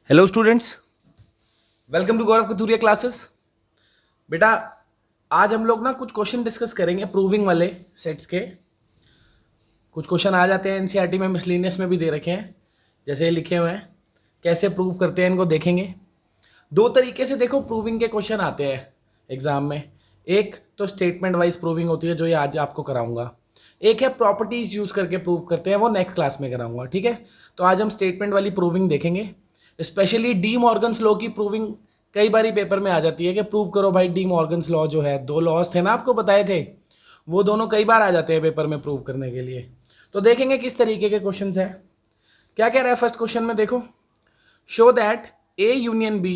Hello students, welcome to Gaurav Kathuria classes. बेटा, आज हम लोग ना कुछ क्वेश्चन डिस्कस करेंगे प्रूविंग वाले सेट्स के। कुछ क्वेश्चन आ जाते हैं एनसीईआरटी में, मिसलिनियस में भी दे रखे हैं, जैसे ये लिखे हुए हैं। कैसे प्रूव करते हैं इनको देखेंगे। दो तरीके से देखो प्रूविंग के क्वेश्चन आते हैं एग्जाम में। एक तो स्टेटमेंट वाइज प्रूविंग होती है, जो ये आज आपको कराऊंगा। एक है प्रॉपर्टीज यूज करके प्रूव करते हैं, वो नेक्स्ट क्लास में कराऊंगा। ठीक है, तो आज हम स्टेटमेंट वाली प्रूविंग देखेंगे। स्पेशली डी मॉर्गन्स लॉ की प्रूविंग कई बार पेपर में आ जाती है कि प्रूव करो भाई डी मॉर्गन्स लॉ जो है, दो लॉज थे ना आपको बताए थे, वो दोनों कई बार आ जाते हैं पेपर में प्रूव करने के लिए। तो देखेंगे किस तरीके के क्वेश्चन है। क्या कह रहा है फर्स्ट क्वेश्चन में, देखो। Show that A union B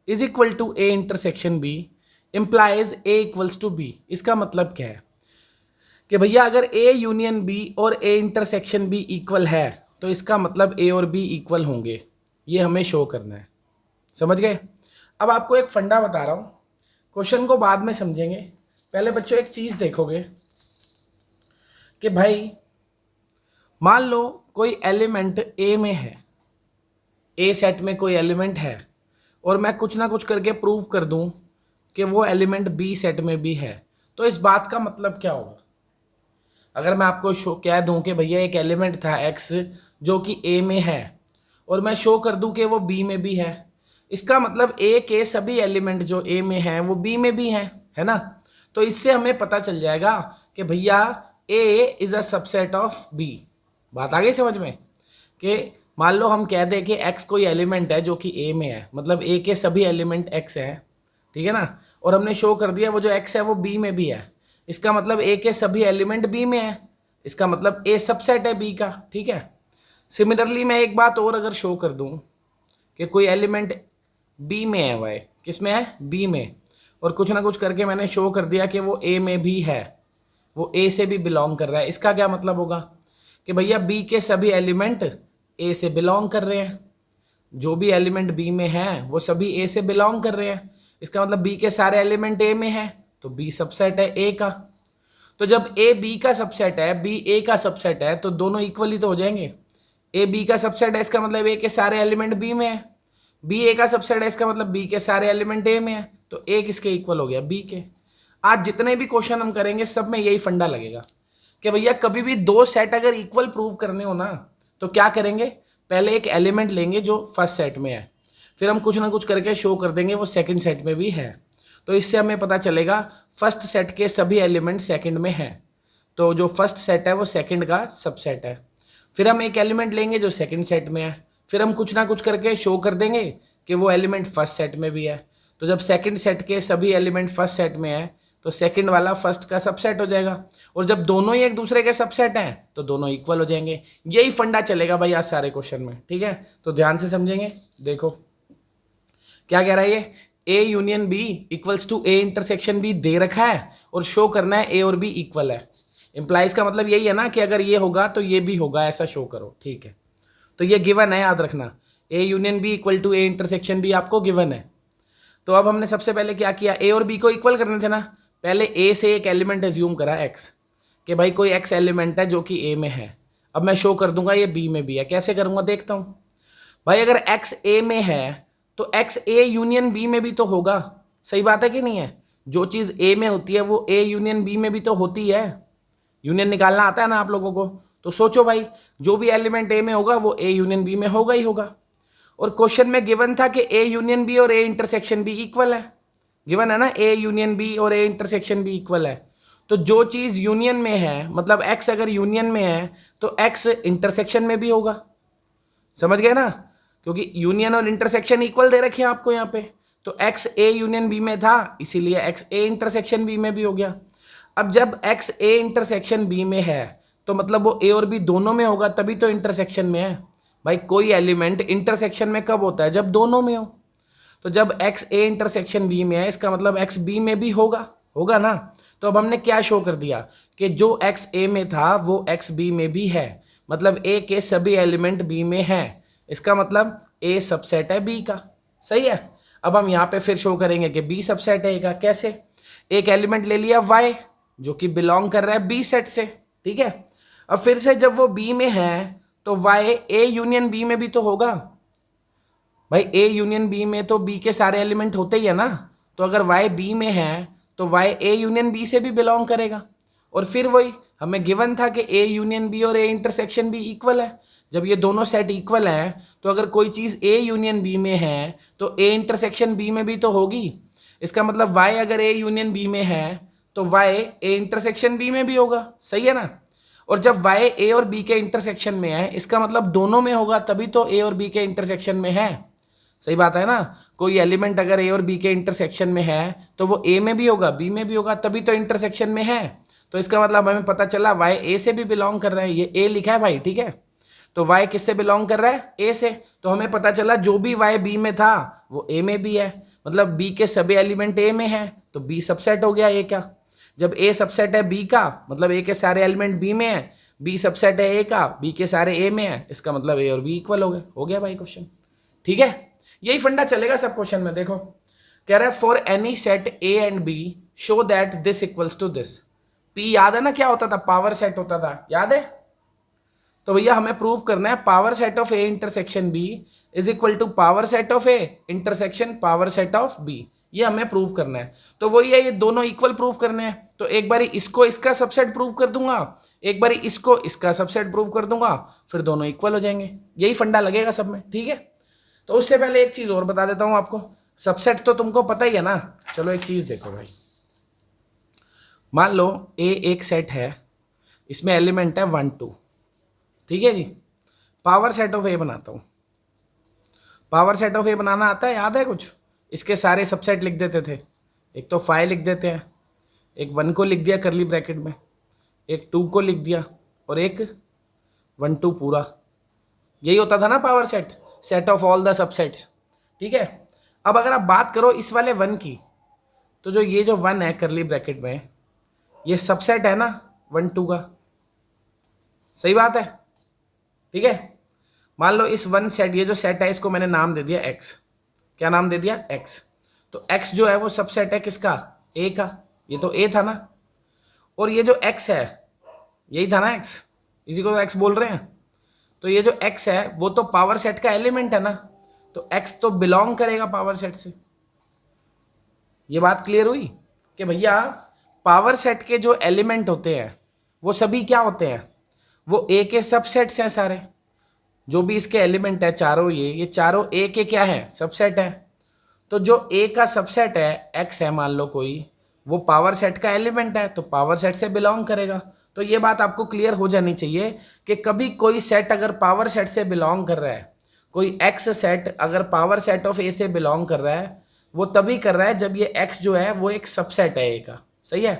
is equal to A intersection B implies A equals to B. इसका मतलब क्या है कि भैया अगर ए यूनियन बी और ए इंटरसेक्शन बी इक्वल है तो इसका मतलब ए और बी इक्वल होंगे। ये हमें शो करना है। समझ गए। अब आपको एक फंडा बता रहा हूं, क्वेश्चन को बाद में समझेंगे। पहले बच्चों एक चीज देखोगे कि भाई मान लो कोई एलिमेंट ए में है, ए सेट में कोई एलिमेंट है, और मैं कुछ ना कुछ करके प्रूव कर दूं कि वो एलिमेंट बी सेट में भी है, तो इस बात का मतलब क्या होगा। अगर मैं आपको शो कह दूं कि भैया एक एलिमेंट था एक्स जो कि ए में है, और मैं शो कर दूं कि वो बी में भी है, इसका मतलब ए के सभी एलिमेंट जो ए में हैं वो बी में भी हैं, है ना। तो इससे हमें पता चल जाएगा कि भैया A is a subset of B. बात आ गई समझ में। कि मान लो हम कह दें कि एक्स कोई एलिमेंट है जो कि ए में है, मतलब ए के सभी एलिमेंट एक्स है, ठीक है ना। और हमने शो कर दिया वो जो एक्स है वो बी में भी है, इसका मतलब ए के सभी एलिमेंट बी में है, इसका मतलब ए सबसेट है बी का। ठीक है। सिमिलरली मैं एक बात और अगर शो कर दूं कि कोई एलिमेंट बी में है, भाई किस में है, बी में, और कुछ ना कुछ करके मैंने शो कर दिया कि वो ए में भी है, वो ए से भी बिलोंग कर रहा है, इसका क्या मतलब होगा कि भैया बी के सभी एलिमेंट ए से बिलोंग कर रहे हैं। जो भी एलिमेंट बी में है वो सभी ए से बिलोंग कर रहे हैं, इसका मतलब बी के सारे एलिमेंट ए में है, तो बी सबसेट है ए का। तो जब ए बी का सबसेट है, बी ए का सबसेट है, तो दोनों इक्वल ही तो हो जाएंगे। ए बी का सबसेट है, इसका मतलब ए के सारे एलिमेंट बी में है। बी ए का सबसेट है, इसका मतलब बी के सारे एलिमेंट ए में है, तो ए किसके इक्वल हो गया, बी के। आज जितने भी क्वेश्चन हम करेंगे सब में यही फंडा लगेगा कि भैया कभी भी दो सेट अगर इक्वल प्रूव करने हो ना, तो क्या करेंगे, पहले एक एलिमेंट लेंगे जो फर्स्ट सेट में है, फिर हम कुछ ना कुछ करके शो कर देंगे वो सेकंड सेट में भी है, तो इससे हमें पता चलेगा फर्स्ट सेट के सभी एलिमेंट सेकंड में हैं, तो जो फर्स्ट सेट है वो सेकंड का सबसेट है। फिर हम एक एलिमेंट लेंगे जो सेकंड सेट में है, फिर हम कुछ ना कुछ करके शो कर देंगे कि वो एलिमेंट फर्स्ट सेट में भी है। तो जब सेकंड सेट के सभी एलिमेंट फर्स्ट सेट में है तो सेकंड वाला फर्स्ट का सबसेट हो जाएगा, और जब दोनों ही एक दूसरे के सबसेट हैं तो दोनों इक्वल हो जाएंगे। यही फंडा चलेगा भाई आज सारे क्वेश्चन में। ठीक है, तो ध्यान से समझेंगे। देखो क्या कह रहा है ये, A union B equals to A intersection B दे रखा है, और शो करना है ए और बी इक्वल है। इंप्लाइज का मतलब यही है ना कि अगर ये होगा तो ये भी होगा, ऐसा शो करो। ठीक है, तो ये गिवन है, याद रखना। A union B equal to A intersection B आपको गिवन है। तो अब हमने सबसे पहले क्या किया, ए और बी को इक्वल करने थे ना। पहले ए से एक एलिमेंट एज्यूम करा एक्स, कि भाई कोई एक्स एलिमेंट है जो कि ए में है। अब मैं शो कर दूंगा ये बी में भी है। कैसे करूंगा देखता हूं। भाई अगर एक्स ए में है तो एक्स ए यूनियन बी में भी तो होगा। सही बात है कि नहीं है। जो चीज ए में होती है वो ए यूनियन बी में भी तो होती है। यूनियन निकालना आता है ना आप लोगों को। तो सोचो भाई, जो भी एलिमेंट ए में होगा वो ए यूनियन बी में होगा ही होगा। और क्वेश्चन में गिवन था कि ए यूनियन बी और ए इंटरसेक्शन बी इक्वल है। गिवन है ना, ए यूनियन बी और ए इंटरसेक्शन बी इक्वल है। तो जो चीज यूनियन में है, मतलब एक्स अगर यूनियन में है तो एक्स इंटरसेक्शन में भी होगा। समझ गए ना, क्योंकि यूनियन और इंटरसेक्शन इक्वल दे रखे हैं आपको यहाँ पे। तो एक्स ए यूनियन बी में था, इसीलिए एक्स ए इंटरसेक्शन बी में भी हो गया। अब जब एक्स ए इंटरसेक्शन बी में है तो मतलब वो ए और बी दोनों में होगा, तभी तो इंटरसेक्शन में है। भाई कोई एलिमेंट इंटरसेक्शन में कब होता है, जब दोनों में हो। तो जब एक्स ए इंटरसेक्शन बी में है, इसका मतलब एक्स बी में भी होगा, होगा ना। तो अब हमने क्या शो कर दिया कि जो एक्स ए में था वो एक्स बी में भी है, मतलब ए के सभी एलिमेंट बी में हैं, इसका मतलब ए सबसेट है बी का। सही है। अब हम यहाँ पे फिर शो करेंगे कि बी सबसेट है ए का। कैसे, एक एलिमेंट ले लिया वाई जो कि बिलोंग कर रहा है बी सेट से। ठीक है, अब फिर से जब वो बी में है तो वाई ए यूनियन बी में भी तो होगा। भाई ए यूनियन बी में तो बी के सारे एलिमेंट होते ही है ना, तो अगर वाई बी में है तो वाई ए यूनियन बी से भी बिलोंग करेगा। और फिर वही हमें गिवन था कि ए यूनियन बी और ए इंटरसेक्शन बी इक्वल है। जब ये दोनों सेट इक्वल है तो अगर कोई चीज़ ए यूनियन बी में है तो ए इंटरसेक्शन बी में भी तो होगी। इसका मतलब वाई अगर ए यूनियन बी में है तो वाई ए इंटरसेक्शन बी में भी होगा, सही है ना। और जब वाई ए और बी के इंटरसेक्शन में है इसका मतलब दोनों में होगा, तभी तो ए और बी के इंटरसेक्शन में है, सही बात है ना। कोई एलिमेंट अगर ए और बी के इंटरसेक्शन में है तो वो ए में भी होगा बी में भी होगा, तभी तो इंटरसेक्शन में है। तो इसका मतलब हमें पता चला वाई ए से भी बिलोंग कर रहा है, ये ए लिखा है भाई, ठीक है। तो वाई किससे बिलोंग कर रहा है, ए से। तो हमें पता चला जो भी वाई बी में था वो ए में भी है, मतलब बी के सभी एलिमेंट ए में है, तो बी सबसेट हो गया ए का। जब ए सबसेट है बी का मतलब ए के सारे एलिमेंट बी में है, बी सबसेट है ए का, बी के सारे ए में है, इसका मतलब ए और बी इक्वल हो गए। हो गया भाई क्वेश्चन, ठीक है। यही फंडा चलेगा सब क्वेश्चन में। देखो कह रहा है for any set A and B show that this equals to this. P याद है ना क्या होता था, पावर सेट होता था, याद है। तो भैया हमें प्रूव करना है power set of A intersection B is equal to power set of A intersection power set of B, ये हमें प्रूव करना है। तो वही है, ये दोनों इक्वल प्रूव करने हैं। तो एक बारी इसको इसका सबसेट प्रूव कर दूंगा, एक बारी इसको इसका सबसेट प्रूव कर दूंगा, फिर दोनों इक्वल हो जाएंगे। यही फंडा लगेगा सब में, ठीक है। तो उससे पहले एक चीज और बता देता हूं आपको, सबसेट तो तुमको पता ही है ना। चलो एक चीज देखो भाई, मान लो ए एक सेट है, इसमें एलिमेंट है 1 2, ठीक है जी। पावर सेट ऑफ ए बनाता हूं। पावर सेट ऑफ ए बनाना आता है, याद है कुछ। इसके सारे सबसेट लिख देते थे, एक तो 5 लिख देते हैं, एक 1 को लिख दिया करली ब्रैकेट में, एक 2 को लिख दिया और एक 1 2 पूरा। यही होता था ना power set, set of all the subsets, ठीक है। अब अगर आप बात करो इस वाले 1 की, तो जो ये जो 1 है करली ब्रैकेट में, ये सबसेट है ना 1 2 का, सही बात है, ठीक है। मान लो इस 1 सेट, ये जो सेट है इसको मैंने नाम दे दिया x। क्या नाम दे दिया, x। तो x जो है वो सबसेट है किसका, a का। ये तो a था ना, और ये जो x है यही था ना x, इसी को तो x बोल रहे हैं। तो ये जो x है वो तो पावर सेट का एलिमेंट है ना, तो x तो बिलोंग करेगा पावर सेट से। ये बात क्लियर हुई कि भैया पावर सेट के जो एलिमेंट होते हैं वो सभी क्या होते हैं, वो a के सबसेट्स हैं सारे। जो भी इसके एलिमेंट है चारों, ये चारों ए के क्या है, सबसेट है। तो जो ए का सबसेट है एक्स है मान लो कोई, वो पावर सेट का एलिमेंट है तो पावर सेट से बिलोंग करेगा। तो ये बात आपको क्लियर हो जानी चाहिए कि कभी कोई सेट अगर पावर सेट से बिलोंग कर रहा है, कोई एक्स सेट अगर पावर सेट ऑफ ए से बिलोंग कर रहा है, वो तभी कर रहा है जब ये एक्स जो है वो एक सबसेट है ए का, सही है।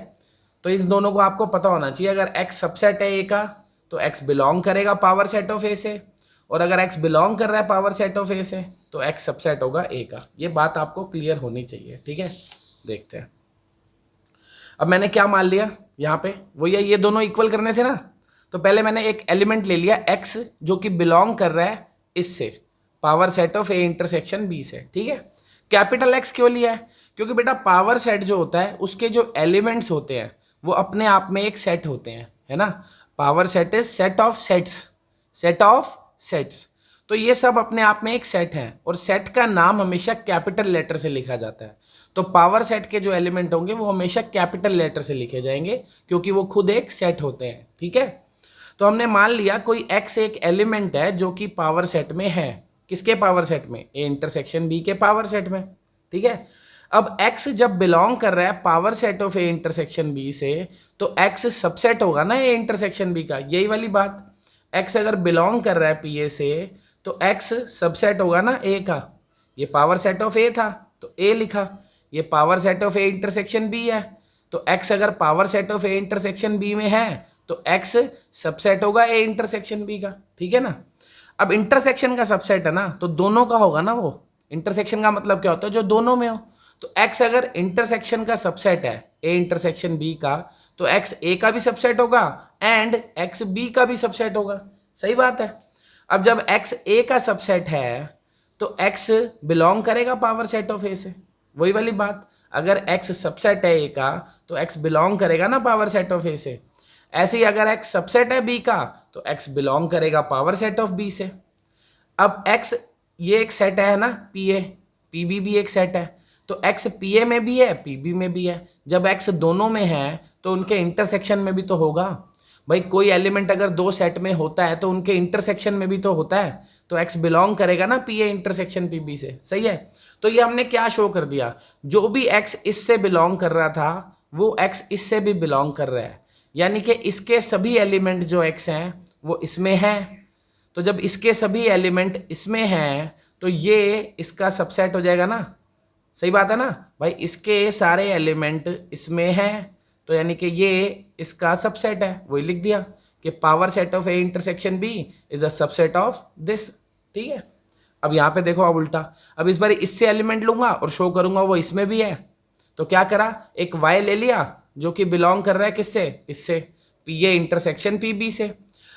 तो इस दोनों को आपको पता होना चाहिए, अगर एक्स सबसेट है ए का तो एक्स बिलोंग करेगा पावर सेट ऑफ ए से, और अगर x बिलोंग कर रहा है पावर सेट ऑफ ए से तो x सबसेट होगा a का। ये बात आपको क्लियर होनी चाहिए, ठीक है। देखते हैं अब मैंने क्या मान लिया यहाँ पे, वो ये दोनों इक्वल करने थे ना। तो पहले मैंने एक एलिमेंट ले लिया x जो कि बिलोंग कर रहा है इससे, power set of A intersection b से, ठीक है। कैपिटल X क्यों लिया है, क्योंकि बेटा पावर सेट जो होता है उसके जो एलिमेंट्स होते हैं वो अपने आप में एक सेट होते हैं, है ना। Power set is set of sets, set of sets. तो ये सब अपने आप में एक सेट है, और सेट का नाम हमेशा कैपिटल लेटर से लिखा जाता है। तो पावर सेट के जो एलिमेंट होंगे वो हमेशा कैपिटल लेटर से लिखे जाएंगे, क्योंकि वो खुद एक सेट होते हैं, ठीक है। तो हमने मान लिया कोई x एक एलिमेंट है जो कि पावर सेट में है, किसके पावर सेट में, ए इंटरसेक्शन बी के पावर सेट में, ठीक है। अब x जब बिलोंग कर रहा है power set of A intersection B से, तो x सबसेट होगा ना ए इंटरसेक्शन बी का, यही वाली बात। x अगर बिलोंग कर रहा है पी ए से तो x सबसेट होगा ना a का। ये पावर सेट ऑफ a था तो a लिखा, ये power set of a intersection b है, तो x अगर power set of a intersection b में है तो x सबसेट होगा a इंटरसेक्शन b का, ठीक है ना। अब इंटरसेक्शन का सबसेट है ना तो दोनों का होगा ना वो। इंटरसेक्शन का मतलब क्या होता है, जो दोनों में हो। तो x अगर इंटरसेक्शन का सबसेट है a इंटरसेक्शन b का, तो x a का भी सबसेट होगा एंड x b का भी सबसेट होगा, सही बात है। अब जब x a का सबसेट है तो x बिलोंग करेगा पावर सेट ऑफ a से, वही वाली बात। अगर x सबसेट है a का तो x बिलोंग करेगा ना पावर सेट ऑफ a से। ऐसे ही अगर x सबसेट है b का तो x बिलोंग करेगा पावर सेट ऑफ b से। अब x ये एक सेट है ना पी ए, पी बी भी एक सेट है, तो एक्स पी ए में भी है पी बी में भी है। जब एक्स दोनों में है तो उनके इंटरसेक्शन में भी तो होगा। भाई कोई एलिमेंट अगर दो सेट में होता है तो उनके इंटरसेक्शन में भी तो होता है, तो एक्स बिलोंग करेगा ना P A intersection P B से। सही है, तो ये हमने क्या शो कर दिया, जो भी एक्स इससे बिलोंग कर रहा था वो एक्स इससे भी बिलोंग कर रहा है, यानी कि इसके सभी एलिमेंट जो एक्स हैं वो इसमें हैं। तो जब इसके सभी एलिमेंट इसमें हैं तो ये इसका सबसेट हो जाएगा ना। सही बात है ना भाई, इसके सारे एलिमेंट इसमें हैं तो यानी कि ये इसका सबसेट है, वही लिख दिया कि power set of A intersection B is a subset of this. ठीक है, अब यहाँ पे देखो, अब उल्टा, अब इस बार इससे एलिमेंट लूंगा और शो करूंगा वो इसमें भी है। तो क्या करा, एक y ले लिया जो कि बिलोंग कर रहा है किससे, इससे P A intersection P B से।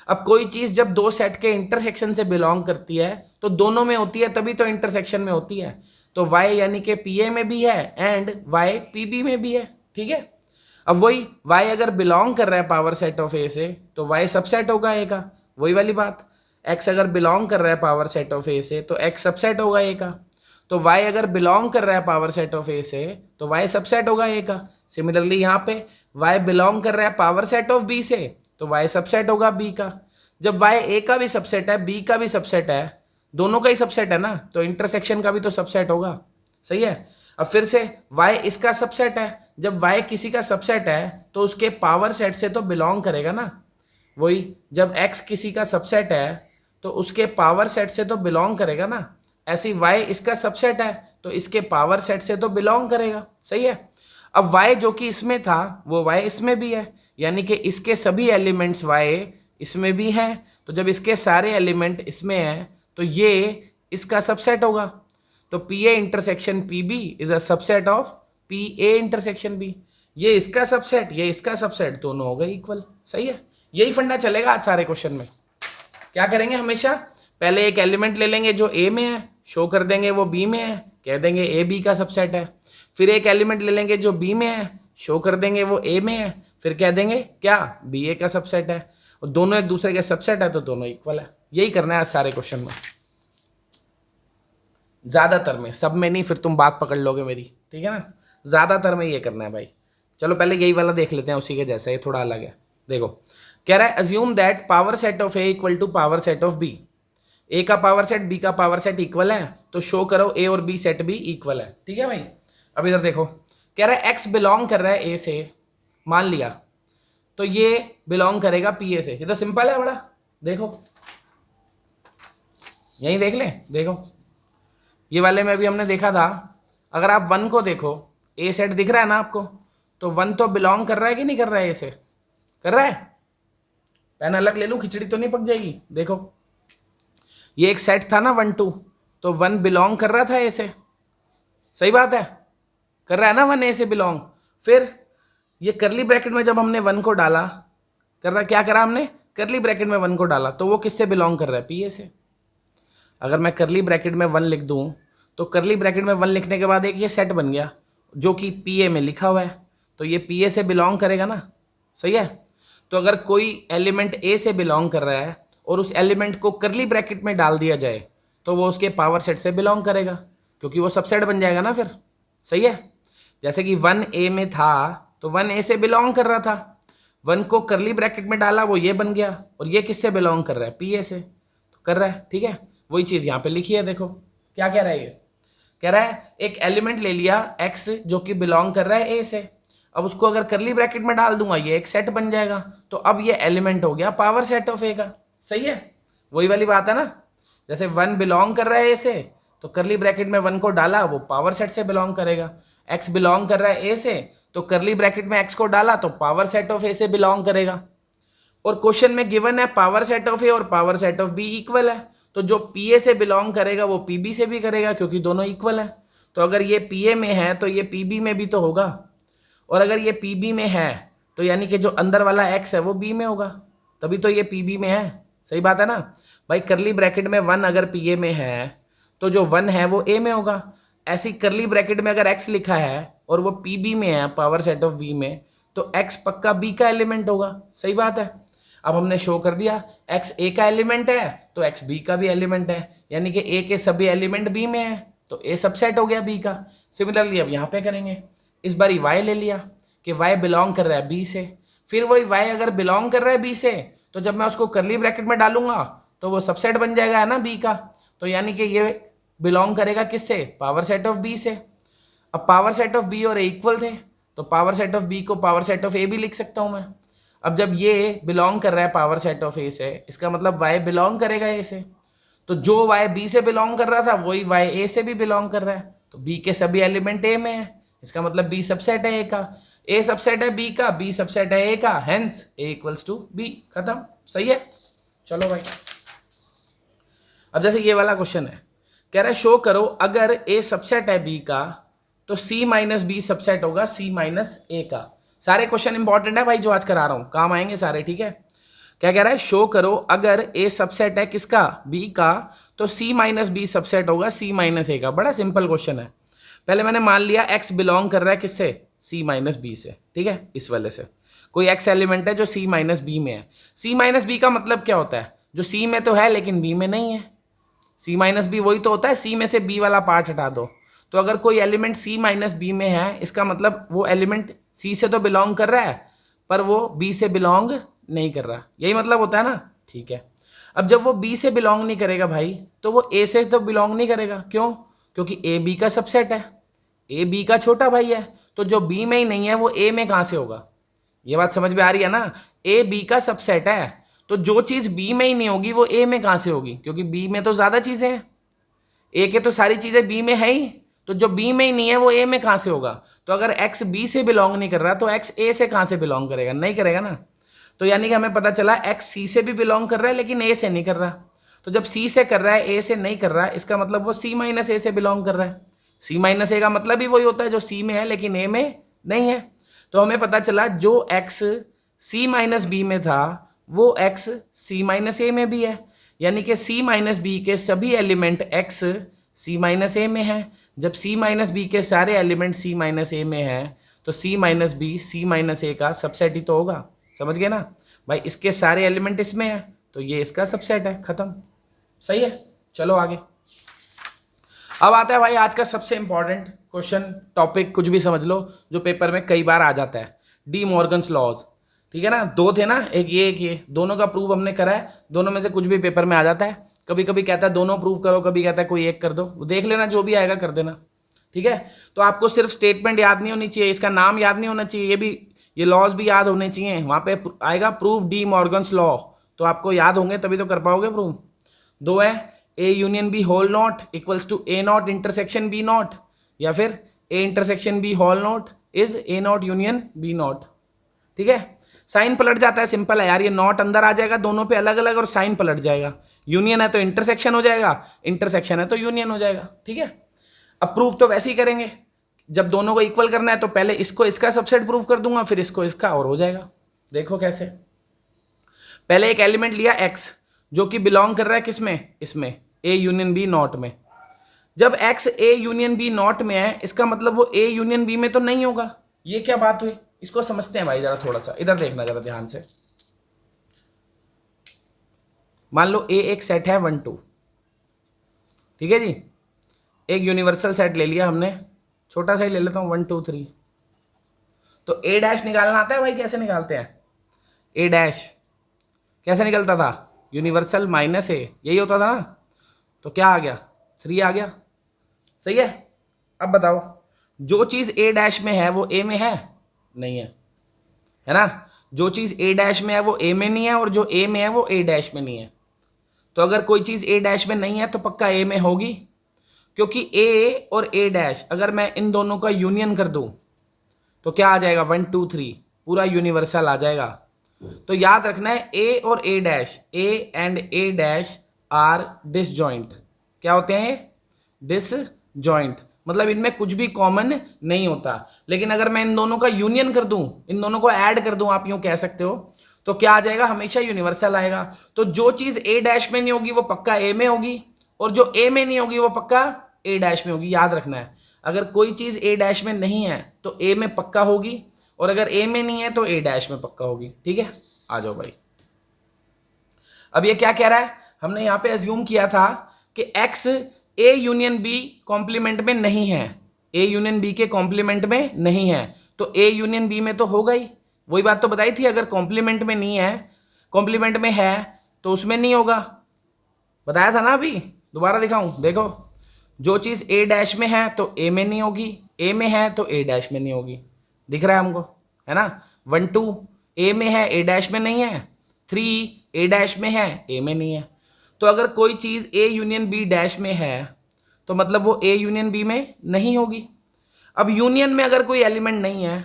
अब कोई चीज जब दो सेट के इंटरसेक्शन से बिलोंग करती है तो दोनों में होती है, तभी तो इंटरसेक्शन में होती है। तो y यानी कि पी ए में भी है एंड y पी बी में भी है। ठीक है, अब वही y अगर बिलोंग कर रहा है पावर सेट ऑफ ए से तो y सबसेट होगा ए का, वही वाली बात। x अगर बिलोंग कर रहा है पावर सेट ऑफ ए से तो x सबसेट होगा ए का। तो y अगर बिलोंग कर रहा है पावर सेट ऑफ ए से तो y सबसेट होगा ए का। सिमिलरली यहाँ पे y बिलोंग कर रहा है पावर सेट ऑफ b से तो y सबसेट होगा b का। जब y a का भी सबसेट है b का भी सबसेट है, दोनों का ही सबसेट है ना, तो इंटरसेक्शन का भी तो सबसेट होगा। सही है, अब फिर से y इसका सबसेट है, जब y किसी का सबसेट है तो उसके पावर सेट से तो बिलोंग करेगा ना। वही जब x किसी का सबसेट है तो उसके पावर सेट से तो बिलोंग करेगा ना। ऐसी y इसका सबसेट है तो इसके पावर सेट से तो बिलोंग करेगा। सही है, अब y जो कि इसमें था वो y इसमें भी है, यानी कि इसके सभी एलिमेंट्स y इसमें भी हैं। तो जब इसके सारे एलिमेंट इसमें हैं तो ये इसका सबसेट होगा। तो P A intersection P B is a subset of P A intersection B. ये इसका सबसेट, ये इसका सबसेट, दोनों हो गए इक्वल। सही है, यही फंडा चलेगा आज सारे क्वेश्चन में। क्या करेंगे, हमेशा पहले एक एलिमेंट ले लेंगे जो ए में है, शो कर देंगे वो बी में है, कह देंगे ए बी का सबसेट है। फिर एक एलिमेंट ले लेंगे जो बी में है, शो कर देंगे वो ए में है, फिर कह देंगे क्या, बी ए का सबसेट है। और दोनों एक दूसरे के सबसेट है तो दोनों इक्वल है। यही करना है आज सारे क्वेश्चन में, ज्यादातर में, सब में नहीं, फिर तुम बात पकड़ लोगे मेरी। ठीक है ना, ज्यादातर में ये करना है भाई। चलो पहले यही वाला देख लेते हैं, उसी के जैसा, ये थोड़ा अलग है। देखो कह रहा है assume that power set of A equal to power set of B. A का पावर सेट बी का पावर सेट इक्वल है, तो शो करो ए और बी सेट भी इक्वल है। ठीक है भाई, अब इधर देखो, कह रहा है एक्स बिलोंग कर रहा है ए से, मान लिया, तो ये बिलोंग करेगा पी ए से। ये तो सिंपल है बड़ा, देखो यही देख ले। देखो ये वाले में भी हमने देखा था, अगर आप वन को देखो, ए सेट दिख रहा है ना आपको, तो वन तो बिलोंग कर रहा है कि नहीं कर रहा है, ए से कर रहा है। पेन अलग ले लूं, खिचड़ी तो नहीं पक जाएगी। देखो ये एक सेट था ना 1 2, तो वन बिलोंग कर रहा था ए से। सही बात है, कर रहा है ना वन ए से बिलोंग। फिर ये करली ब्रैकेट में जब हमने वन को डाला, कर रहा, क्या करा हमने, करली ब्रैकेट में वन को डाला, तो वो किससे बिलोंग कर रहा है, पी ए से। अगर मैं करली ब्रैकेट में वन लिख दूं तो करली ब्रैकेट में वन लिखने के बाद एक ये सेट बन गया जो कि पी ए में लिखा हुआ है, तो ये पी ए से बिलोंग करेगा ना। सही है, तो अगर कोई एलिमेंट ए से बिलोंग कर रहा है और उस एलिमेंट को करली ब्रैकेट में डाल दिया जाए तो वो उसके पावर सेट से बिलोंग करेगा, क्योंकि वो सबसेट बन जाएगा ना फिर। सही है, जैसे कि वन ए में था तो वन ए से बिलोंग कर रहा था, वन को करली ब्रैकेट में डाला वो ये बन गया, और ये किससे बिलोंग कर रहा है, पी ए से, तो कर रहा है। ठीक है, वही चीज़ यहाँ पे लिखी है। देखो क्या कह रहा है, ये कह रहा है एक एलिमेंट ले लिया x जो कि बिलोंग कर रहा है a से, अब उसको अगर करली ब्रैकेट में डाल दूंगा ये एक सेट बन जाएगा, तो अब ये एलिमेंट हो गया पावर सेट ऑफ a का। सही है, वही वाली बात है ना, जैसे वन बिलोंग कर रहा है a से तो करली ब्रैकेट में वन को डाला वो पावर सेट से बिलोंग करेगा, x बिलोंग कर रहा है a से तो करली ब्रैकेट में x को डाला तो पावर सेट ऑफ a से बिलोंग करेगा। और क्वेश्चन में गिवन है पावर सेट ऑफ a और power set of b equal है, तो जो पी ए से बिलोंग करेगा वो पी बी से भी करेगा, क्योंकि दोनों इक्वल है। तो अगर ये पी ए में है तो ये पी बी में भी तो होगा, और अगर ये पी बी में है तो यानी कि जो अंदर वाला एक्स है वो बी में होगा, तभी तो ये पी बी में है। सही बात है ना भाई, करली ब्रैकेट में वन अगर पी ए में है तो जो वन है वो ए में होगा। ऐसी करली ब्रैकेट में अगर एक्स लिखा है और वो पी बी में है पावर सेट ऑफ वी में, तो एक्स पक्का बी का एलिमेंट होगा। सही बात है। अब हमने शो कर दिया x a का एलिमेंट है तो x b का भी एलिमेंट है, यानी कि a के सभी एलिमेंट b में है तो a सबसेट हो गया b का। सिमिलरली अब यहाँ पे करेंगे, इस बार y ले लिया कि y बिलोंग कर रहा है b से, फिर वही y अगर बिलोंग कर रहा है b से तो जब मैं उसको करली ब्रैकेट में डालूंगा तो वो सबसेट बन जाएगा, है ना b का। तो यानी कि ये बिलोंग करेगा किससे, पावर सेट ऑफ b से। अब पावर सेट ऑफ b और a इक्वल थे तो पावर सेट ऑफ b को पावर सेट ऑफ a भी लिख सकता हूं मैं। अब जब ये बिलोंग कर रहा है पावर सेट ऑफ a से, इसका मतलब y बिलोंग करेगा a से, तो जो y b से बिलोंग कर रहा था वही y a से भी बिलोंग कर रहा है, तो b के सभी एलिमेंट a में है, इसका मतलब b सबसेट है a का, a सबसेट है b का, b सबसेट है a का, hence a equals to b। खत्म, सही है। चलो भाई, अब जैसे ये वाला क्वेश्चन है, कह रहा है शो करो अगर a सबसेट है b का तो c माइनस बी सबसेट होगा c माइनस ए का। सारे क्वेश्चन इंपॉर्टेंट है भाई जो आज करा रहा हूं, काम आएंगे सारे, ठीक है। क्या कह रहा है, शो करो अगर a सबसेट है किसका, b का, तो c माइनस बी सबसेट होगा c माइनस ए का। बड़ा सिंपल क्वेश्चन है। पहले मैंने मान लिया x बिलोंग कर रहा है किससे, c माइनस बी से, ठीक है। इस वाले से कोई x एलिमेंट है जो c माइनस बी में है। c माइनस बी का मतलब क्या होता है, जो c में तो है लेकिन b में नहीं है। c माइनस बी वही तो होता है, c में से b वाला पार्ट हटा दो। तो अगर कोई एलिमेंट c माइनस बी में है, इसका मतलब वो एलिमेंट c से तो बिलोंग कर रहा है पर वो b से बिलोंग नहीं कर रहा, यही मतलब होता है ना, ठीक है। अब जब वो b से बिलोंग नहीं करेगा भाई तो वो a से तो बिलोंग नहीं करेगा, क्यों, क्योंकि a b का सबसेट है, a b का छोटा भाई है, तो जो b में ही नहीं है वो a में कहाँ से होगा। ये बात समझ में आ रही है ना, a b का सबसेट है तो जो चीज़ b में ही नहीं होगी वो a में कहाँ से होगी, क्योंकि b में तो ज़्यादा चीज़ें हैं, a के तो सारी चीज़ें b में है ही, तो जो b में ही नहीं है वो a में कहाँ से होगा। तो अगर x b से बिलोंग नहीं कर रहा तो x a से कहाँ से बिलोंग करेगा, नहीं करेगा ना। तो यानी कि हमें पता चला x c से भी बिलोंग कर रहा है लेकिन a से नहीं कर रहा। तो जब c से कर रहा है a से नहीं कर रहा है, इसका मतलब वो c माइनस a से बिलोंग कर रहा है। c माइनस a का मतलब ही वही होता है जो c में है लेकिन a में नहीं है। तो हमें पता चला जो x c माइनस b में था वो x c माइनस a में भी है, यानी कि c माइनस b के सभी element x c minus a में है। जब c माइनस बी के सारे एलिमेंट c माइनस ए में है तो c minus B c minus A का सबसेट ही तो होगा, समझ गए ना भाई। इसके सारे एलिमेंट इसमें है तो ये इसका सबसेट है, खत्म, सही है। चलो आगे, अब आता है भाई आज का सबसे इंपॉर्टेंट क्वेश्चन, टॉपिक कुछ भी समझ लो जो पेपर में कई बार आ जाता है, डी मॉर्गन्स लॉज, ठीक है ना। दो थे ना, एक ये, दोनों का प्रूफ हमने करा है, दोनों में से कुछ भी पेपर में आ जाता है। कभी कभी कहता है दोनों प्रूफ करो, कभी कहता है कोई एक कर दो, देख लेना जो भी आएगा कर देना, ठीक है। तो आपको सिर्फ स्टेटमेंट याद नहीं होनी चाहिए, इसका नाम याद नहीं होना चाहिए, ये लॉज भी याद होने चाहिए। वहाँ पे आएगा प्रूफ डी मॉर्गन्स लॉ, तो आपको याद होंगे तभी तो कर पाओगे प्रूफ। दो है, A union B whole not equals to A not intersection B not, या फिर A intersection B whole not is A not union B not, ठीक है। साइन पलट जाता है, सिंपल है यार, ये नॉट अंदर आ जाएगा दोनों पे अलग अलग और साइन पलट जाएगा। यूनियन है तो इंटरसेक्शन हो जाएगा, इंटरसेक्शन है तो यूनियन हो जाएगा, ठीक है। अब प्रूफ तो वैसे ही करेंगे, जब दोनों को इक्वल करना है तो पहले इसको इसका सबसेट प्रूफ कर दूंगा, फिर इसको इसका, और हो जाएगा। देखो कैसे, पहले एक एलिमेंट लिया x जो कि बिलोंग कर रहा है किसमें, इसमें a यूनियन b नॉट में। जब x a union b not में है इसका मतलब वो a यूनियन b में तो नहीं होगा। ये क्या बात हुई, इसको समझते हैं भाई जरा, थोड़ा सा इधर देखना जरा ध्यान से। मान लो a एक सेट है 1 2, ठीक है जी, एक यूनिवर्सल सेट ले लिया हमने, छोटा सा ही ले लेता हूं 1 2 3। तो a डैश निकालना आता है भाई, कैसे निकालते हैं, a डैश कैसे निकलता था, यूनिवर्सल माइनस a, यही होता था ना। तो क्या आ गया, 3 आ गया, सही है। अब बताओ जो चीज a डैश में है वो a में है, नहीं है ना। जो चीज a डैश में है वो a में नहीं है और जो a में है वो a डैश में नहीं है। तो अगर कोई चीज a डैश में नहीं है तो पक्का a में होगी, क्योंकि a और a डैश अगर मैं इन दोनों का यूनियन कर दूं तो क्या आ जाएगा, 1 2 3 पूरा यूनिवर्सल आ जाएगा। तो याद रखना है a और a dash, a and a dash are disjoint. क्या होते हैं, डिसजॉइंट, मतलब इनमें कुछ भी कॉमन नहीं होता। लेकिन अगर मैं इन दोनों का यूनियन कर दूं, इन दोनों को ऐड कर दूं, आप यूं कह सकते हो, तो क्या आ जाएगा, हमेशा यूनिवर्सल आएगा। तो जो चीज a डैश में नहीं होगी वो पक्का a में होगी, और जो a में नहीं होगी वो पक्का a डैश में होगी। याद रखना है, अगर कोई चीज a डैश में नहीं है तो a में पक्का होगी, और अगर a में नहीं है तो a डैश में पक्का होगी, ठीक है। आ जाओ भाई, अब ये क्या कह रहा है, हमने यहाँ पे अज्यूम किया था कि x a union b complement में नहीं है, a यूनियन b के कॉम्प्लीमेंट में नहीं है, तो a यूनियन b में तो होगा ही। वही बात तो बताई थी, अगर कॉम्प्लीमेंट में नहीं है, कॉम्प्लीमेंट में है तो उसमें नहीं होगा, बताया था ना अभी। दोबारा दिखाऊं, देखो जो चीज़ a डैश में है तो a में नहीं होगी, a में है तो a डैश में नहीं होगी, दिख रहा है हमको, है ना। 1 2 a में है a डैश में नहीं है, 3 a डैश में है a में नहीं है। तो अगर कोई चीज़ a यूनियन b डैश में है तो मतलब वो a यूनियन b में नहीं होगी। अब यूनियन में अगर कोई एलिमेंट नहीं है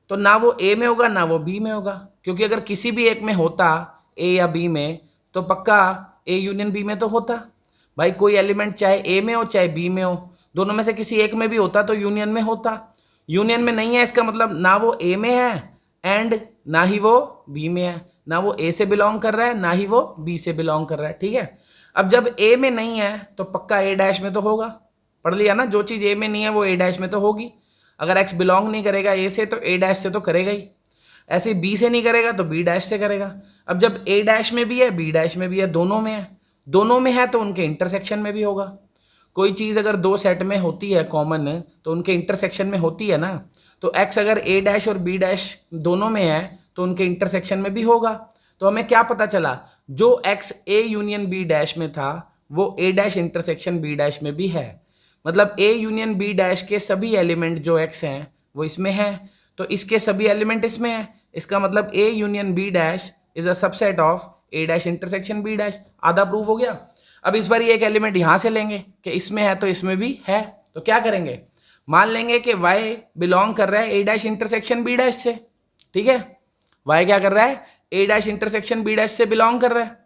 तो ना वो a में होगा ना वो b में होगा, क्योंकि अगर किसी भी एक में होता a या b में तो पक्का a यूनियन b में तो होता। भाई कोई एलिमेंट चाहे a में हो चाहे b में हो, दोनों में से किसी एक में भी होता तो यूनियन में होता। यूनियन में नहीं है, इसका मतलब ना वो a में है एंड ना ही वो b में है, ना वो a से बिलोंग कर रहा है ना ही वो b से बिलोंग कर रहा है, ठीक है। अब जब a में नहीं है तो पक्का a डैश में तो होगा, पढ़ लिया ना, जो चीज़ a में नहीं है वो a डैश में तो होगी। अगर x बिलोंग नहीं करेगा a से तो a डैश से तो करेगा ही, ऐसे b से नहीं करेगा तो b डैश से करेगा। अब जब a डैश में भी है b डैश में भी है, दोनों में है, दोनों में है तो उनके इंटरसेक्शन में भी होगा। कोई चीज़ अगर दो सेट में होती है कॉमन तो उनके इंटरसेक्शन में होती है ना, तो x अगर a डैश और b डैश दोनों में है तो उनके इंटरसेक्शन में भी होगा। तो हमें क्या पता चला, जो x a union b dash में था वो a dash intersection b dash में भी है, मतलब a यूनियन b डैश के सभी एलिमेंट जो x हैं वो इसमें हैं, तो इसके सभी एलिमेंट इसमें हैं। इसका मतलब a union b dash is a subset of a dash intersection b dash. आधा प्रूव हो गया। अब इस बार ये एक एलिमेंट यहां से लेंगे कि इसमें है तो इसमें भी है, तो क्या करेंगे, मान लेंगे कि y बिलोंग कर रहा है a dash intersection b dash से, ठीक है। y क्या कर रहा है, a dash intersection b dash से बिलोंग कर रहा है।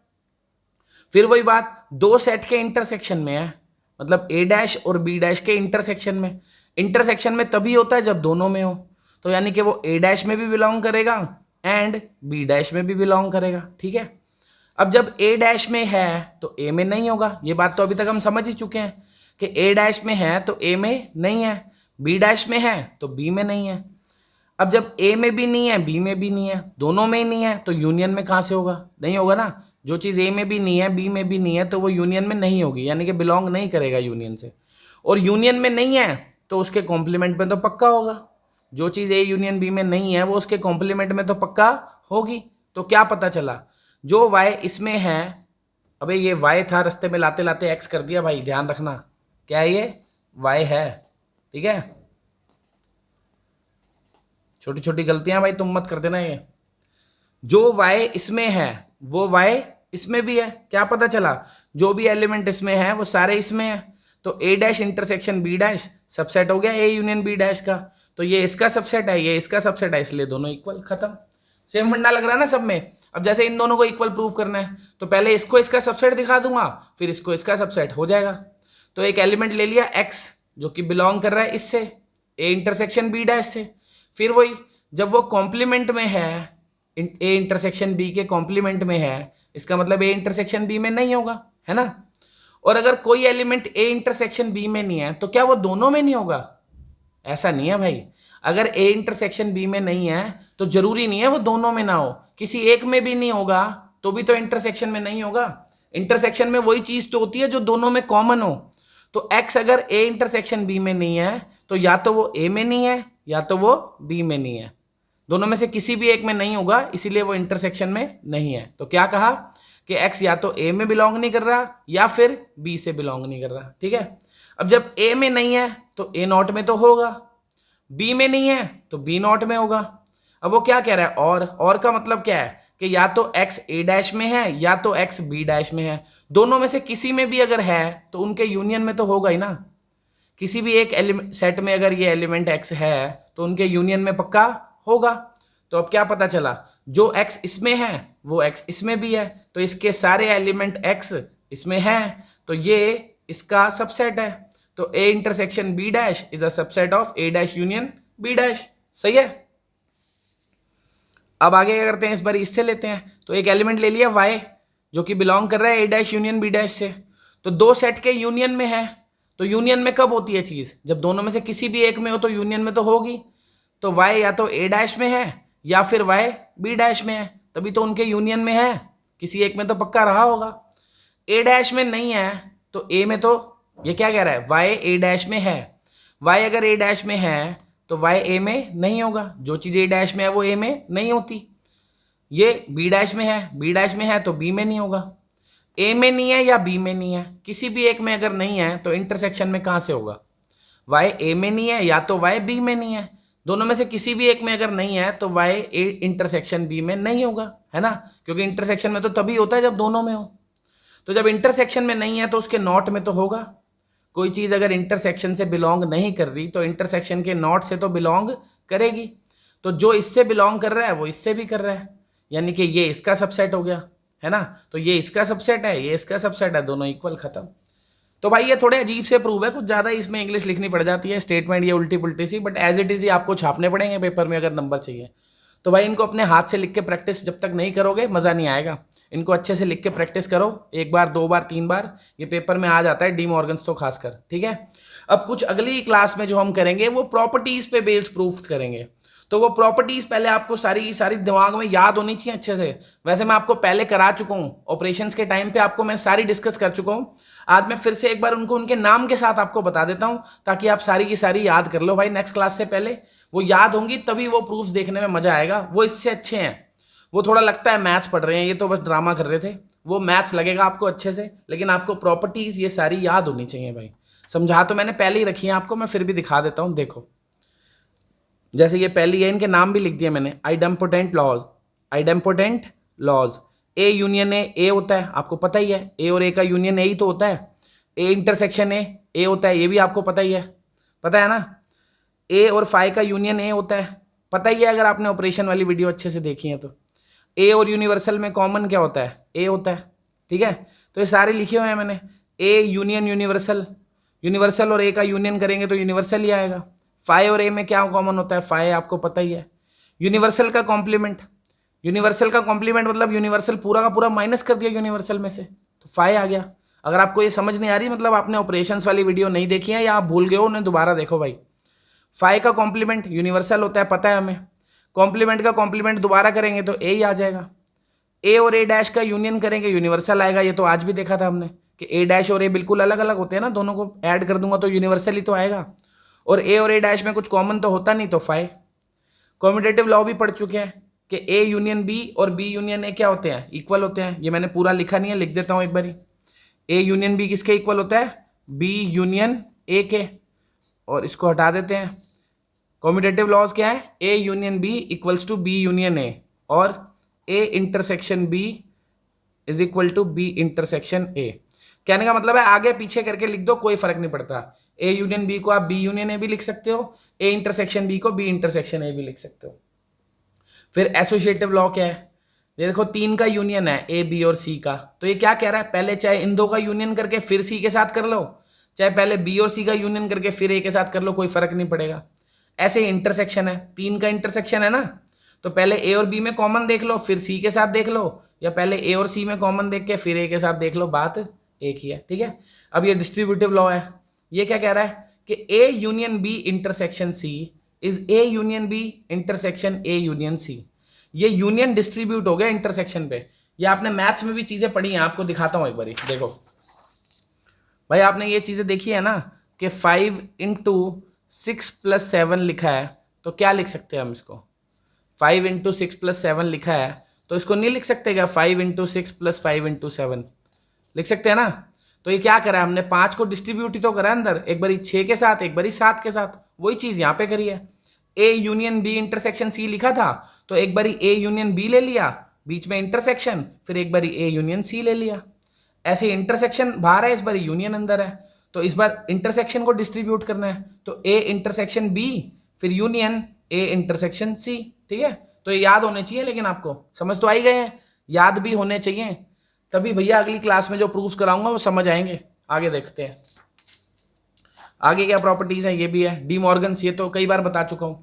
फिर वही बात दो सेट के इंटरसेक्शन में है, मतलब a डैश और b डैश के इंटरसेक्शन में। इंटरसेक्शन में तभी होता है जब दोनों में हो, तो यानी कि वो a डैश में भी बिलोंग करेगा एंड b डैश में भी बिलोंग करेगा, ठीक है। अब जब a डैश में है तो a में नहीं होगा, ये बात तो अभी तक हम समझ ही चुके हैं कि a डैश में है तो a में नहीं है, b डैश में है तो b में नहीं है। अब जब a में भी नहीं है b में भी नहीं है, दोनों में ही नहीं है, तो यूनियन में कहाँ से होगा, नहीं होगा ना। जो चीज़ a में भी नहीं है b में भी नहीं है तो वो यूनियन में नहीं होगी, यानी कि बिलोंग नहीं करेगा यूनियन से। और यूनियन में नहीं है तो उसके कॉम्प्लीमेंट में तो पक्का होगा। जो चीज़ a यूनियन b में नहीं है वो उसके कॉम्प्लीमेंट में तो पक्का होगी। तो क्या पता चला, जो y इसमें है, अबे ये y था, रास्ते में लाते लाते x कर दिया भाई, ध्यान रखना, क्या है ये y है, ठीक है। छोटी छोटी गलतियां भाई तुम मत कर देना। ये जो y इसमें है वो y इसमें भी है, क्या पता चला, जो भी एलिमेंट इसमें है वो सारे इसमें है, तो a dash intersection b dash subset हो गया a यूनियन b डैश का, तो ये इसका सबसेट है ये इसका सबसेट है, इसलिए दोनों इक्वल, खत्म। सेम फंडा लग रहा है ना सब में। अब जैसे इन दोनों को इक्वल प्रूव करना है तो पहले इसको इसका सबसेट दिखा दूंगा, फिर इसको इसका सबसेट हो जाएगा। तो एक एलिमेंट ले लिया x जो कि बिलोंग कर रहा है इससे a इंटरसेक्शन b डैश से, फिर वही जब वो कॉम्प्लीमेंट में है a इंटरसेक्शन b के कॉम्प्लीमेंट में है, इसका मतलब a इंटरसेक्शन b में नहीं होगा, है ना। और अगर कोई एलिमेंट a इंटरसेक्शन b में नहीं है तो क्या वो दोनों में नहीं होगा, ऐसा नहीं है भाई। अगर a इंटरसेक्शन b में नहीं है तो जरूरी नहीं है वो दोनों में ना हो, किसी एक में भी नहीं होगा तो भी तो इंटरसेक्शन में नहीं होगा। इंटरसेक्शन में वही चीज तो होती है जो दोनों में कॉमन हो। तो x अगर a इंटरसेक्शन b में नहीं है तो या तो वो a में नहीं है या तो वो b में नहीं है, दोनों में से किसी भी एक में नहीं होगा, इसीलिए वो इंटरसेक्शन में नहीं है। तो क्या कहा कि x या तो a में बिलोंग नहीं कर रहा या फिर b से बिलोंग नहीं कर रहा, ठीक है। अब जब a में नहीं है तो a नॉट में तो होगा, b में नहीं है तो b नॉट में होगा। अब वो क्या कह रहा है, और का मतलब क्या है कि या तो x a डैश में है या तो x b डैश में है, दोनों में से किसी में भी अगर है तो उनके यूनियन में तो होगा ही ना। किसी भी एक सेट में अगर ये एलिमेंट x है तो उनके यूनियन में पक्का होगा। तो अब क्या पता चला, जो x इसमें है वो x इसमें भी है, तो इसके सारे एलिमेंट x इसमें है तो ये इसका सबसेट है। तो a intersection b dash is a subset of a dash union b dash, सही है। अब आगे क्या करते हैं, इस बार इससे लेते हैं। तो एक एलिमेंट ले लिया y जो कि बिलोंग कर रहा है a dash union b dash से, तो दो सेट के यूनियन में है। तो यूनियन में कब होती है चीज, जब दोनों में से किसी भी एक में हो तो यूनियन में तो होगी। तो y या तो a डैश में है या फिर y b डैश में है, तभी तो उनके यूनियन में है, किसी एक में तो पक्का रहा होगा। ए डैश में नहीं है तो ए में तो ये क्या कह रहा है, वाई ए डैश में है। वाई अगर ए डैश में है तो वाई ए में नहीं होगा, जो चीज़ ए डैश में है वो ए में नहीं होती। ये बी डैश में है, बी डैश में है तो बी में नहीं होगा। ए में नहीं है या बी में नहीं है, किसी भी एक में अगर नहीं है तो इंटरसेक्शन में कहाँ से होगा? वाई ए में नहीं है या तो वाई बी में नहीं है, दोनों में से किसी भी एक में अगर नहीं है तो वाई ए इंटरसेक्शन बी में नहीं होगा, है ना, क्योंकि इंटरसेक्शन में तो तभी होता है जब दोनों में हो। तो जब इंटरसेक्शन में नहीं है तो उसके नॉट में तो होगा। कोई चीज़ अगर इंटरसेक्शन से बिलोंग नहीं कर रही तो इंटरसेक्शन के नॉट से तो बिलोंग करेगी। तो जो इससे बिलोंग कर रहा है वो इससे भी कर रहा है, यानी कि ये इसका सबसेट हो गया, है ना। तो ये इसका सबसेट है, ये इसका सबसेट है, दोनों इक्वल, खत्म। तो भाई ये थोड़े अजीब से प्रूव है, कुछ ज़्यादा इसमें इंग्लिश लिखनी पड़ जाती है, स्टेटमेंट ये उल्टी पुल्टी सी, बट एज इट इज़ ही आपको छापने पड़ेंगे पेपर में अगर नंबर चाहिए। तो भाई इनको अपने हाथ से लिख के प्रैक्टिस जब तक नहीं करोगे मज़ा नहीं आएगा। इनको अच्छे से लिख के प्रैक्टिस करो, एक बार, दो बार, तीन बार, ये पेपर में आ जाता है, डी मॉर्गन्स तो खासकर, ठीक है। अब कुछ अगली क्लास में जो हम करेंगे वो प्रॉपर्टीज़ पे बेस्ड प्रूफ करेंगे। तो वो प्रॉपर्टीज पहले आपको सारी की सारी दिमाग में याद होनी चाहिए अच्छे से। वैसे मैं आपको पहले करा चुका हूँ, ऑपरेशंस के टाइम पे आपको मैं सारी डिस्कस कर चुका हूँ। आज मैं फिर से एक बार उनको उनके नाम के साथ आपको बता देता हूँ ताकि आप सारी की सारी याद कर लो भाई। नेक्स्ट क्लास से पहले वो याद होंगी तभी वो प्रूफ्स देखने में मजा आएगा, वो इससे अच्छे हैं। वो थोड़ा लगता है मैथ्स पढ़ रहे हैं, ये तो बस ड्रामा कर रहे थे, वो मैथ्स लगेगा आपको अच्छे से, लेकिन आपको प्रॉपर्टीज ये सारी याद होनी चाहिए भाई। समझा तो मैंने पहले ही रखी है आपको, मैं फिर भी दिखा देता हूँ, देखो। जैसे ये पहली है, इनके नाम भी लिख दिए मैंने, idempotent laws, idempotent laws. A union A होता है, आपको पता ही है, ए और ए का यूनियन ए ही तो होता है। ए इंटरसेक्शन ए होता है, ये भी आपको पता ही है, पता है ना। ए और फाई का यूनियन ए होता है, पता ही है अगर आपने ऑपरेशन वाली वीडियो अच्छे से देखी है तो। ए और यूनिवर्सल में कॉमन क्या होता है? ए होता है, ठीक है। तो ये सारे लिखे हुए हैं मैंने, ए यूनियन यूनिवर्सल, यूनिवर्सल और ए का यूनियन करेंगे तो यूनिवर्सल ही आएगा। फाई और ए में क्या कॉमन होता है? फाई आपको पता ही है। यूनिवर्सल का कॉम्प्लीमेंट, यूनिवर्सल का कॉम्प्लीमेंट मतलब यूनिवर्सल पूरा का पूरा माइनस कर दिया यूनिवर्सल में से, तो फाई आ गया। अगर आपको ये समझ नहीं आ रही मतलब आपने ऑपरेशंस वाली वीडियो नहीं देखी है या आप भूल गए हो, उन्हें दोबारा देखो भाई। फाई का कॉम्प्लीमेंट यूनिवर्सल होता है, पता है हमें। कॉम्प्लीमेंट का कॉम्प्लीमेंट दोबारा करेंगे तो ए ही आ जाएगा। ए और ए डैश का यूनियन करेंगे यूनिवर्सल आएगा, ये तो आज भी देखा था हमने कि ए डैश और ए बिल्कुल अलग अलग होते हैं ना, दोनों को ऐड कर दूंगा तो यूनिवर्सल ही तो आएगा। और ए और ए डैश में कुछ कॉमन तो होता नहीं, तो फाई। कॉम्यूटेटिव लॉ भी पढ़ चुके हैं कि ए यूनियन बी और बी यूनियन ए क्या होते हैं? इक्वल होते हैं। ये मैंने पूरा लिखा नहीं है, लिख देता हूँ एक बारी। ए यूनियन बी किसके इक्वल होता है? बी यूनियन ए के, और इसको हटा देते हैं। कॉम्यूटेटिव लॉज क्या है? A union B equals to B union A, और A intersection B is equal to B intersection A. कहने का मतलब है आगे पीछे करके लिख दो, कोई फर्क नहीं पड़ता। ए यूनियन बी को आप बी यूनियन ए भी लिख सकते हो, ए इंटरसेक्शन बी को बी इंटरसेक्शन ए भी लिख सकते हो। फिर एसोसिएटिव लॉ क्या है? ये देखो, तीन का यूनियन है, ए बी और सी का, तो ये क्या कह रहा है? पहले चाहे इन दो का यूनियन करके फिर सी के साथ कर लो, चाहे पहले बी और सी का यूनियन करके फिर ए के साथ कर लो, कोई फर्क नहीं पड़ेगा। ऐसे ही इंटरसेक्शन है, तीन का इंटरसेक्शन है ना, तो पहले ए और बी में कॉमन देख लो फिर सी के साथ देख लो, या पहले ए और सी में कॉमन देख के फिर ए के साथ देख लो, बात एक ही है, ठीक है। अब ये डिस्ट्रीब्यूटिव लॉ है, ये क्या कह रहा है कि A union B intersection C is A union B intersection A union C. ये यूनियन डिस्ट्रीब्यूट हो गया इंटरसेक्शन पे। ये आपने मैथ्स में भी चीजें पढ़ी हैं, आपको दिखाता हूं एक बारी, देखो भाई। आपने ये चीजें देखी है ना कि 5 इंटू 6 प्लस 7 लिखा है, तो क्या लिख सकते हैं हम इसको? 5 इंटू 6 प्लस 7 लिखा है, तो इसको नहीं लिख सकते क्या? 5 इंटू 6 प्लस 5 इंटू 7 लिख सकते हैं ना। तो ये क्या करा हमने? 5 को डिस्ट्रीब्यूट ही तो करा अंदर, एक बारी 6 के साथ, एक बारी 7 के साथ, वही चीज यहाँ पे करी है। A union B intersection C लिखा था, तो एक बारी ए यूनियन बी ले लिया, बीच में इंटरसेक्शन, फिर एक बारी ए यूनियन सी ले लिया। ऐसे इंटरसेक्शन बाहर है, इस बार यूनियन अंदर है, तो इस बार इंटरसेक्शन को डिस्ट्रीब्यूट करना है, तो ए इंटरसेक्शन बी फिर यूनियन ए इंटरसेक्शन सी, ठीक है। तो ये याद होने चाहिए, लेकिन आपको समझ तो आ ही गए हैं, याद भी होने चाहिए, तभी भैया अगली क्लास में जो प्रूफ कराऊंगा वो समझ आएंगे। आगे देखते हैं आगे क्या प्रॉपर्टीज है, ये भी है डी मॉर्गन्स, ये तो कई बार बता चुका हूं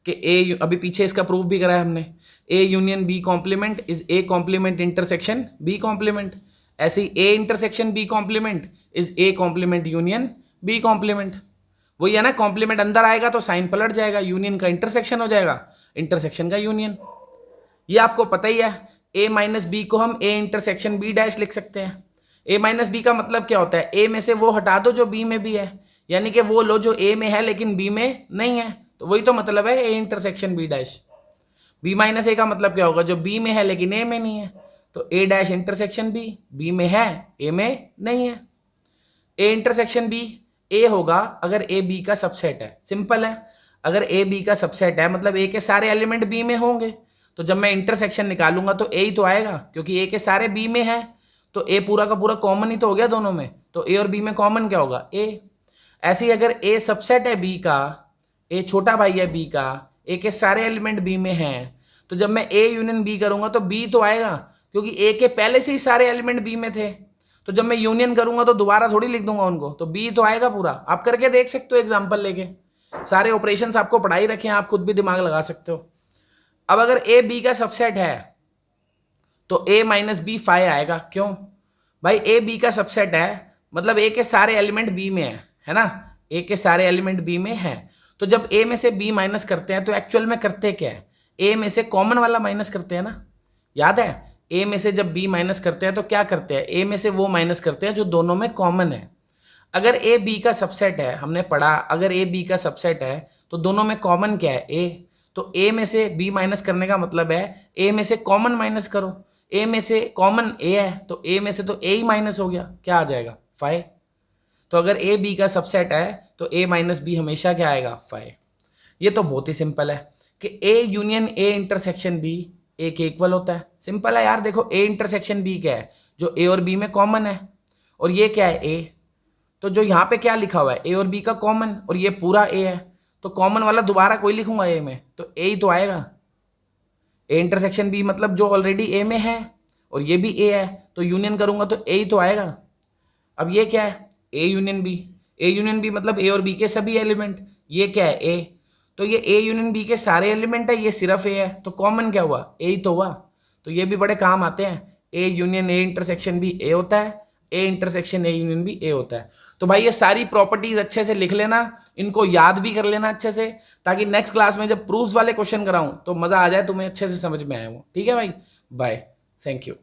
कि ए, अभी पीछे इसका प्रूफ भी कराया हमने, A union B complement is A complement intersection B complement. ऐसे ही A intersection B complement is A complement union B complement. वही है ना, कॉम्प्लीमेंट अंदर आएगा तो साइन पलट जाएगा, यूनियन का इंटरसेक्शन हो जाएगा, इंटरसेक्शन का यूनियन। ये आपको पता ही है ए माइनस बी को हम ए इंटरसेक्शन बी डैश लिख सकते हैं। ए माइनस बी का मतलब क्या होता है, ए में से वो हटा दो जो बी में भी है, यानी कि वो लो जो ए में है लेकिन बी में नहीं है, तो वही तो मतलब है A intersection B dash. B minus A का मतलब क्या होगा, जो बी में है लेकिन ए में नहीं है, तो ए डैश इंटरसेक्शन बी, बी में है ए में नहीं है। ए इंटरसेक्शन बी ए होगा अगर ए बी का सबसेट है, सिंपल है। अगर ए बी का सबसेट है मतलब ए के सारे एलिमेंट बी में होंगे, तो जब मैं इंटरसेक्शन निकालूंगा तो ए ही तो आएगा, क्योंकि ए के सारे बी में है, तो ए पूरा का पूरा कॉमन ही तो हो गया दोनों में, तो ए और बी में कॉमन क्या होगा, ए। ऐसे ही अगर ए सबसेट है बी का, ए छोटा भाई है बी का, ए के सारे एलिमेंट बी में हैं, तो जब मैं ए यूनियन बी करूंगा तो बी तो आएगा, क्योंकि ए के पहले से ही सारे एलिमेंट बी में थे, तो जब मैं यूनियन करूंगा तो दोबारा थोड़ी लिख दूंगा उनको, तो बी तो आएगा पूरा। आप करके देख सकते हो एग्जाम्पल लेके, सारे ऑपरेशंस आपको पढ़ाई रखे हैं, आप खुद भी दिमाग लगा सकते हो। अब अगर ए बी का सबसेट है तो ए माइनस बी 5 आएगा, क्यों भाई, ए बी का सबसेट है मतलब ए के सारे एलिमेंट बी में है ना, ए के सारे एलिमेंट बी में है, तो जब ए में से बी माइनस करते हैं तो एक्चुअल में करते क्या है, ए में से कॉमन वाला माइनस करते हैं ना, याद है। ए में से जब बी माइनस करते हैं तो क्या करते हैं, ए में से वो माइनस करते हैं जो दोनों में कॉमन है। अगर ए बी का सबसेट है, हमने पढ़ा अगर ए बी का सबसेट है तो दोनों में कॉमन क्या है, ए, तो ए में से बी माइनस करने का मतलब है ए में से कॉमन माइनस करो, ए में से कॉमन ए है तो ए में से तो ए ही माइनस हो गया, क्या आ जाएगा 5। तो अगर ए बी का सबसेट है तो ए माइनस बी हमेशा क्या आएगा 5। ये तो बहुत ही सिंपल है कि A union A intersection B A के इक्वल होता है, सिंपल है यार। देखो ए इंटरसेक्शन बी क्या है, जो ए और बी में कॉमन है, और ये क्या है ए, तो जो यहाँ पे क्या लिखा हुआ है ए और बी का कॉमन, और ये पूरा ए है, तो कॉमन वाला दोबारा कोई लिखूंगा ए में तो ए ही तो आएगा। ए इंटरसेक्शन बी मतलब जो ऑलरेडी ए में है और ये भी ए है, तो यूनियन करूंगा तो ए ही तो आएगा। अब ये क्या है, A union B, A union B मतलब ए और बी के सभी एलिमेंट, ये क्या है ए, तो ये ए यूनियन बी के सारे एलिमेंट है, ये सिर्फ ए है, तो कॉमन क्या हुआ, ए ही तो हुआ। तो ये भी बड़े काम आते हैं, A union A intersection B A होता है, A intersection A union B A होता है। तो भाई ये सारी प्रॉपर्टीज अच्छे से लिख लेना, इनको याद भी कर लेना अच्छे से, ताकि नेक्स्ट क्लास में जब प्रूफ्स वाले क्वेश्चन कराऊं तो मजा आ जाए, तुम्हें अच्छे से समझ में आए वो। ठीक है भाई, बाय, थैंक यू।